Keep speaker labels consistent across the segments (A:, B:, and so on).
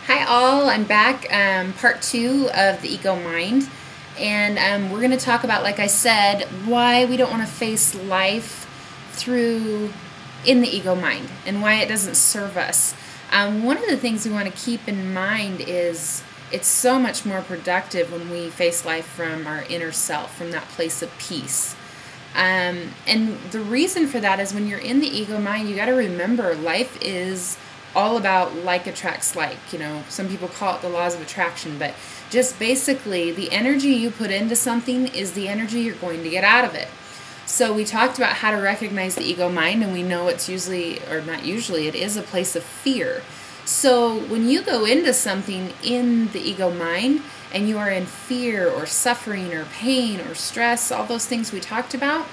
A: Hi all, I'm back, part 2 of the ego mind, and we're going to talk about, like I said, why we don't want to face life in the ego mind and why it doesn't serve us. One of the things we want to keep in mind is it's so much more productive when we face life from our inner self, from that place of peace. And the reason for that is when you're in the ego mind, you got to remember life is all about like attracts like. You know, some people call it the laws of attraction, but just basically the energy you put into something is the energy you're going to get out of it. So we talked about how to recognize the ego mind, and we know it's usually, or not usually, it is a place of fear. So when you go into something in the ego mind and you are in fear or suffering or pain or stress, all those things we talked about,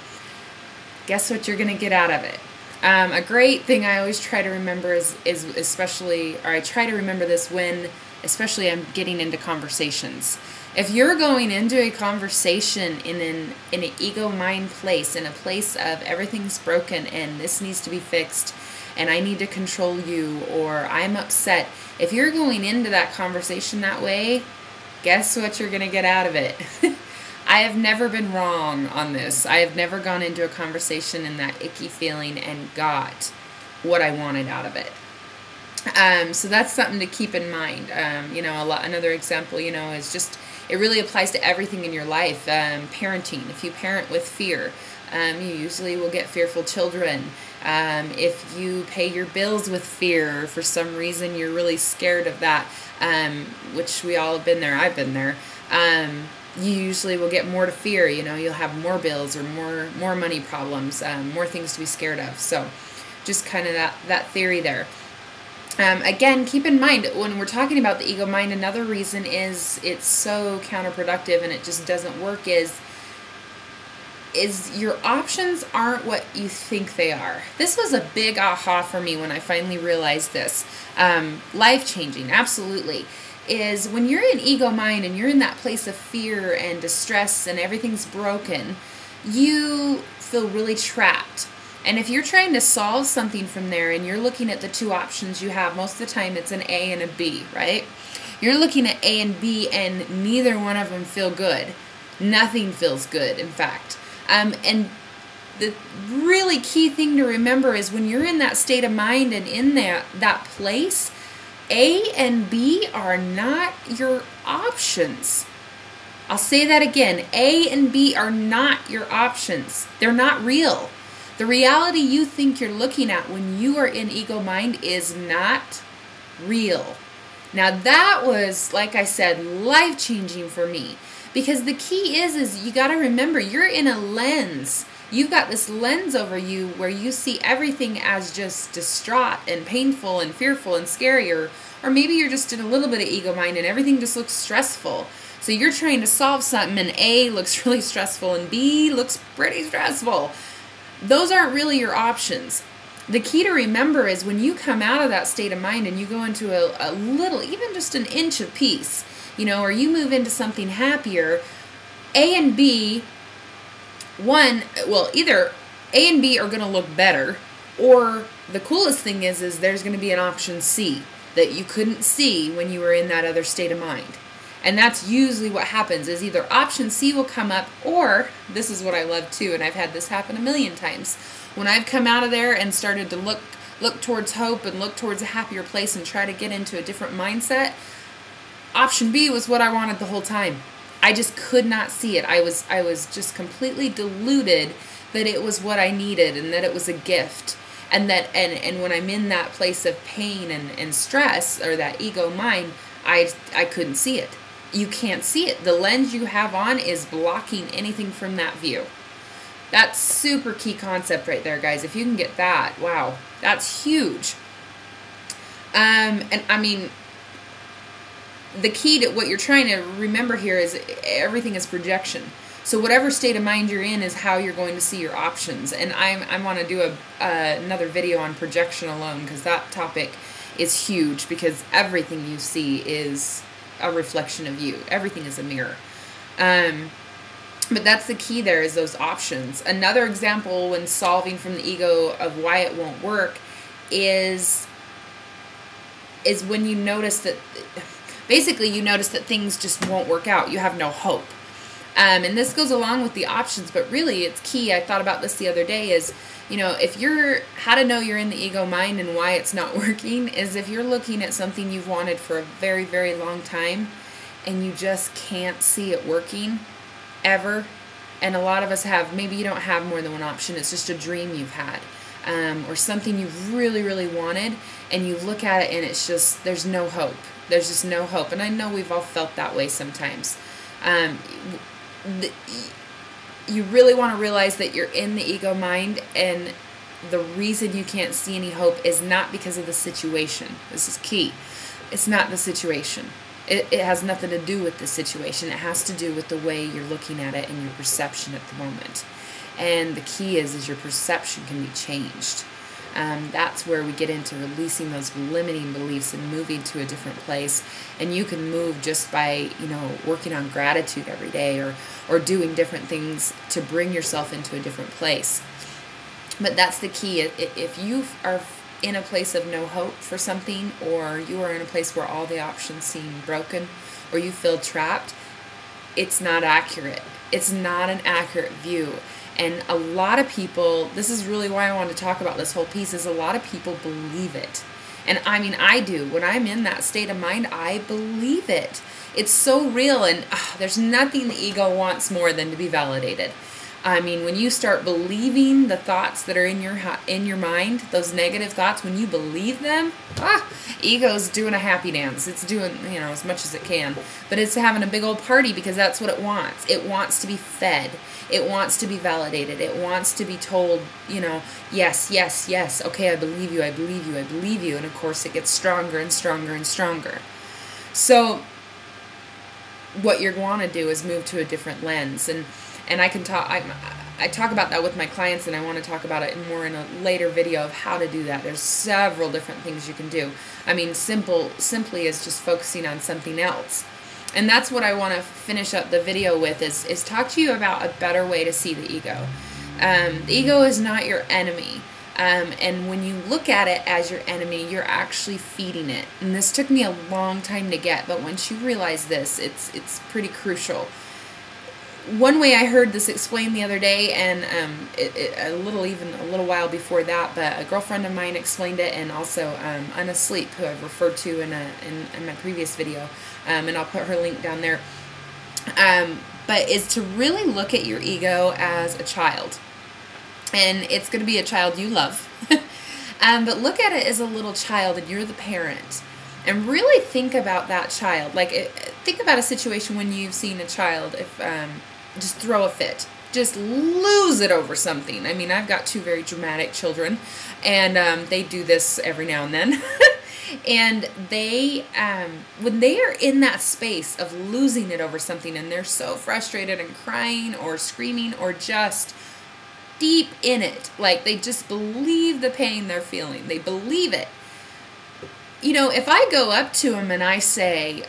A: guess what you're going to get out of it? A great thing I always try to remember is especially, or I try to remember this when, especially I'm getting into conversations. If you're going into a conversation in an ego mind place, in a place of everything's broken and this needs to be fixed and I need to control you or I'm upset, if you're going into that conversation that way, guess what you're going to get out of it? I have never been wrong on this. I have never gone into a conversation in that icky feeling and got what I wanted out of it. So that's something to keep in mind. Another example, is just, it really applies to everything in your life. Parenting. If you parent with fear, you usually will get fearful children. If you pay your bills with fear, for some reason you're really scared of that, which we all have been there. I've been there. You usually will get more to fear. You'll have more bills or more money problems, more things to be scared of. So just kind of that theory there. Again, keep in mind, when we're talking about the ego mind, another reason is it's so counterproductive and it just doesn't work is your options aren't what you think they are. This was a big aha for me when I finally realized this. Life-changing, absolutely. Is when you're in ego mind and you're in that place of fear and distress and everything's broken, you feel really trapped. And if you're trying to solve something from there and you're looking at the two options you have, most of the time it's an A and a B, right? You're looking at A and B and neither one of them feel good. Nothing feels good, in fact. And the really key thing to remember is when you're in that state of mind and in that place, A and B are not your options. I'll say that again. A and B are not your options. They're not real. The reality you think you're looking at when you are in ego mind is not real. Now that was, like I said, life-changing for me. Because the key is you got to remember, you're in a lens. You've got this lens over you where you see everything as just distraught and painful and fearful and scary, or maybe you're just in a little bit of ego mind and everything just looks stressful. So you're trying to solve something and A looks really stressful and B looks pretty stressful. Those aren't really your options. The key to remember is when you come out of that state of mind and you go into a little, even just an inch of peace, or you move into something happier, A and B, either A and B are going to look better, or the coolest thing is there's going to be an option C that you couldn't see when you were in that other state of mind. And that's usually what happens, is either option C will come up, or, this is what I love too, and I've had this happen a million times, when I've come out of there and started to look towards hope and look towards a happier place and try to get into a different mindset, option B was what I wanted the whole time. I just could not see it. I was just completely deluded that it was what I needed and that it was a gift. And when I'm in that place of pain and stress, or that ego mind, I couldn't see it. You can't see it. The lens you have on is blocking anything from that view. That's super key concept right there, guys. If you can get that, wow, that's huge. And I mean, the key to what you're trying to remember here is everything is projection. So whatever state of mind you're in is how you're going to see your options. And I want to do another video on projection alone, because that topic is huge, because everything you see is a reflection of you. Everything is a mirror. But that's the key there, is those options. Another example when solving from the ego of why it won't work is is when you notice that, basically you notice that things just won't work out. You have no hope. And this goes along with the options, but really it's key. I thought about this the other day is, if how to know you're in the ego mind and why it's not working is if you're looking at something you've wanted for a very, very long time and you just can't see it working ever. And a lot of us have, maybe you don't have more than one option. It's just a dream you've had, or something you've really, really wanted, and you look at it and it's just, there's no hope. There's just no hope. And I know we've all felt that way sometimes. You really want to realize that you're in the ego mind, and the reason you can't see any hope is not because of the situation. This is key. It's not the situation. It has nothing to do with the situation. It has to do with the way you're looking at it and your perception at the moment. And the key is your perception can be changed. That's where we get into releasing those limiting beliefs and moving to a different place. And you can move just by, working on gratitude every day or doing different things to bring yourself into a different place. But that's the key. If you are in a place of no hope for something, or you are in a place where all the options seem broken, or you feel trapped, it's not accurate. It's not an accurate view. And a lot of people, this is really why I wanted to talk about this whole piece, is a lot of people believe it. And I mean, I do. When I'm in that state of mind, I believe it. It's so real, and there's nothing the ego wants more than to be validated. I mean, when you start believing the thoughts that are in your mind, those negative thoughts, when you believe them, ego's doing a happy dance. It's doing, as much as it can. But it's having a big old party because that's what it wants. It wants to be fed. It wants to be validated. It wants to be told, yes, yes, yes. Okay, I believe you, I believe you, I believe you. And of course, it gets stronger and stronger and stronger. So what you're going to do is move to a different lens. And I can talk. I talk about that with my clients, and I want to talk about it more in a later video of how to do that. There's several different things you can do. I mean, simply is just focusing on something else. And that's what I want to finish up the video with is talk to you about a better way to see the ego. The ego is not your enemy. And when you look at it as your enemy, you're actually feeding it. And this took me a long time to get, but once you realize this, it's pretty crucial. One way I heard this explained the other day, and a little while before that, but a girlfriend of mine explained it, and also Unasleep, who I've referred to in my previous video, and I'll put her link down there. But is to really look at your ego as a child, and it's going to be a child you love, but look at it as a little child, and you're the parent. And really think about that child. Like, think about a situation when you've seen a child, just throw a fit. Just lose it over something. I mean, I've got two very dramatic children, and they do this every now and then. And they, when they are in that space of losing it over something, and they're so frustrated and crying or screaming or just deep in it, like they just believe the pain they're feeling. They believe it. If I go up to them and I say,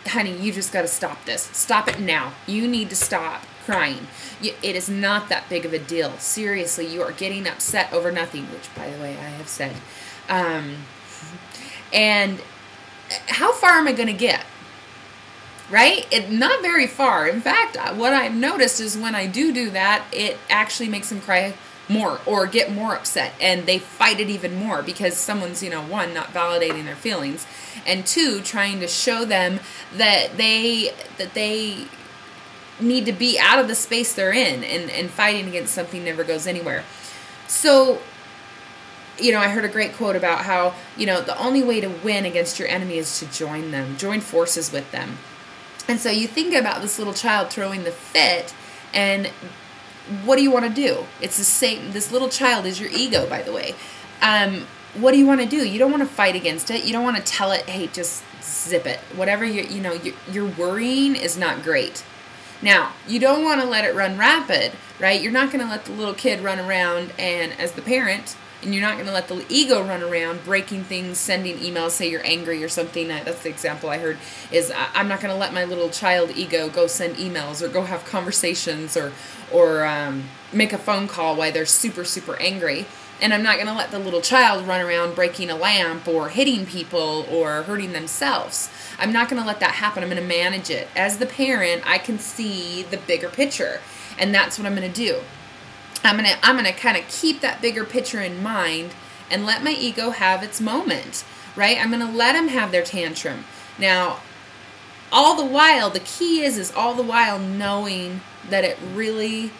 A: honey, you just got to stop this. Stop it now. You need to stop crying. It is not that big of a deal. Seriously, you are getting upset over nothing, which, by the way, I have said. And how far am I going to get? Right? Not very far. In fact, what I've noticed is when I do that, it actually makes them cry more or get more upset, and they fight it even more because someone's, one, not validating their feelings, and two, trying to show them that they need to be out of the space they're in, and fighting against something never goes anywhere. So, I heard a great quote about how, the only way to win against your enemy is to join forces with them. And so you think about this little child throwing the fit, and what do you want to do? It's the same. This little child is your ego, by the way. What do you want to do? You don't want to fight against it. You don't want to tell it, hey, just zip it. Whatever your worrying is not great. Now, you don't want to let it run rapid, right? You're not going to let the little kid run around, and as the parent, and you're not going to let the ego run around breaking things, sending emails, say you're angry or something. That's the example I heard, is I'm not going to let my little child ego go send emails or go have conversations or make a phone call while they're super, super angry. And I'm not going to let the little child run around breaking a lamp or hitting people or hurting themselves. I'm not going to let that happen. I'm going to manage it. As the parent, I can see the bigger picture, and that's what I'm going to do. I'm going to kind of keep that bigger picture in mind and let my ego have its moment, right? I'm going to let them have their tantrum. Now, all the while, the key is all the while knowing that it really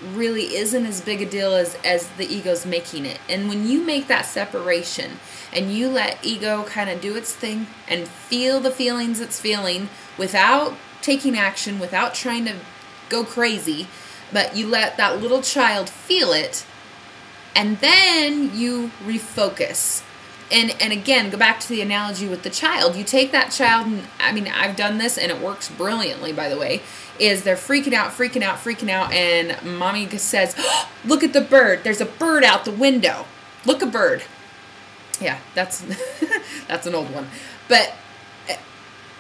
A: isn't as big a deal as the ego's making it. And when you make that separation and you let ego kind of do its thing and feel the feelings it's feeling without taking action, without trying to go crazy, but you let that little child feel it, and then you refocus. And again, go back to the analogy with the child. You take that child, and I mean, I've done this and it works brilliantly, by the way, is they're freaking out, and mommy says, oh, look at the bird. There's a bird out the window. Look, a bird. Yeah, that's that's an old one. But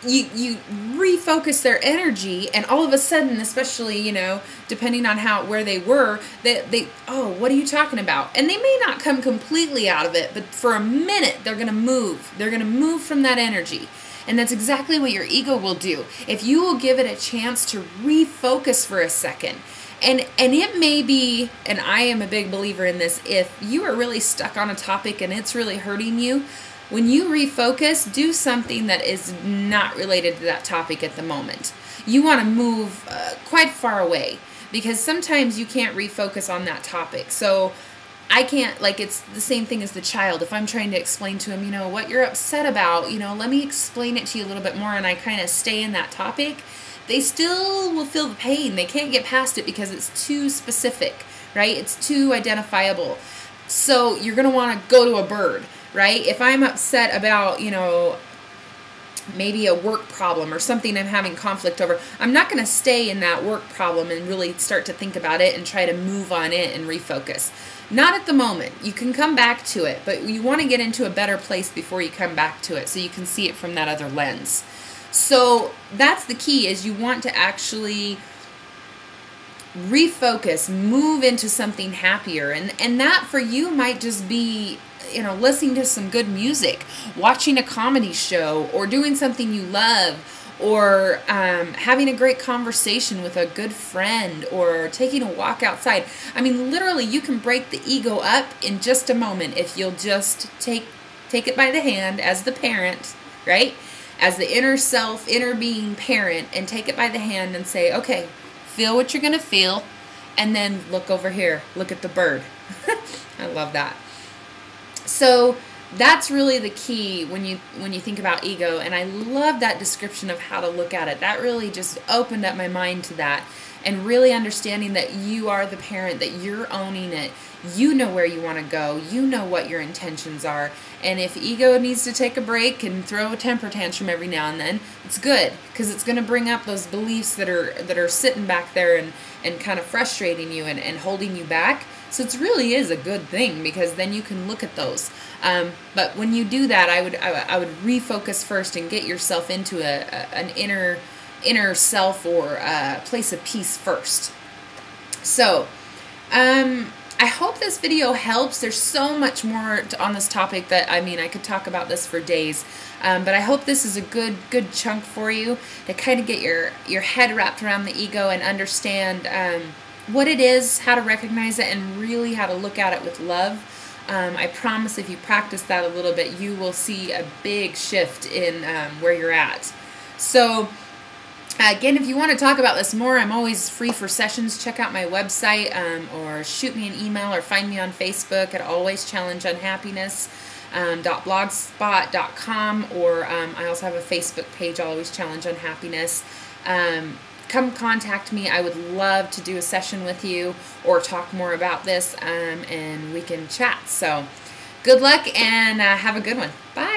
A: you refocus their energy, and all of a sudden, especially, you know, depending on where they were, they oh, what are you talking about? And they may not come completely out of it, but for a minute they're going to move. They're going to move from that energy. And that's exactly what your ego will do. If you will give it a chance to refocus for a second. And it may be, and I am a big believer in this, if you are really stuck on a topic and it's really hurting you, when you refocus, do something that is not related to that topic at the moment. You want to move quite far away, because sometimes you can't refocus on that topic. So I can't, like, it's the same thing as the child. If I'm trying to explain to him, you know, what you're upset about, you know, let me explain it to you a little bit more, and I kind of stay in that topic, they still will feel the pain. They can't get past it because it's too specific, right? It's too identifiable. So you're going to want to go to a bird, right? If I'm upset about, you know, maybe a work problem or something I'm having conflict over, I'm not going to stay in that work problem and really start to think about it and try to move on it and refocus. Not at the moment. You can come back to it, but you want to get into a better place before you come back to it so you can see it from that other lens. So that's the key, is you want to actually refocus, move into something happier. And that for you might just be, you know, listening to some good music, watching a comedy show, or doing something you love, or having a great conversation with a good friend, or taking a walk outside. I mean, literally, you can break the ego up in just a moment if you'll just take it by the hand as the parent, right? As the inner self, inner being parent, and take it by the hand and say, okay, feel what you're going to feel, and then look over here. Look at the bird. I love that. So that's really the key when you think about ego, and I love that description of how to look at it. That really just opened up my mind to that, and really understanding that you are the parent, that you're owning it. You know where you want to go. You know what your intentions are. And if ego needs to take a break and throw a temper tantrum every now and then, it's good, because it's going to bring up those beliefs that are sitting back there and kind of frustrating you and holding you back. So it really is a good thing, because then you can look at those. But when you do that, I would refocus first and get yourself into an inner self, or a place of peace first. So I hope this video helps. There's so much more on this topic that, I mean, I could talk about this for days. But I hope this is a good chunk for you to kind of get your head wrapped around the ego and understand what it is, how to recognize it, and really how to look at it with love. I promise if you practice that a little bit, you will see a big shift in where you're at. So again, if you want to talk about this more, I'm always free for sessions. Check out my website, or shoot me an email, or find me on Facebook at alwayschallengeunhappiness.blogspot.com, or I also have a Facebook page, Always Challenge Unhappiness. Come contact me. I would love to do a session with you or talk more about this, and we can chat. So good luck, and have a good one. Bye.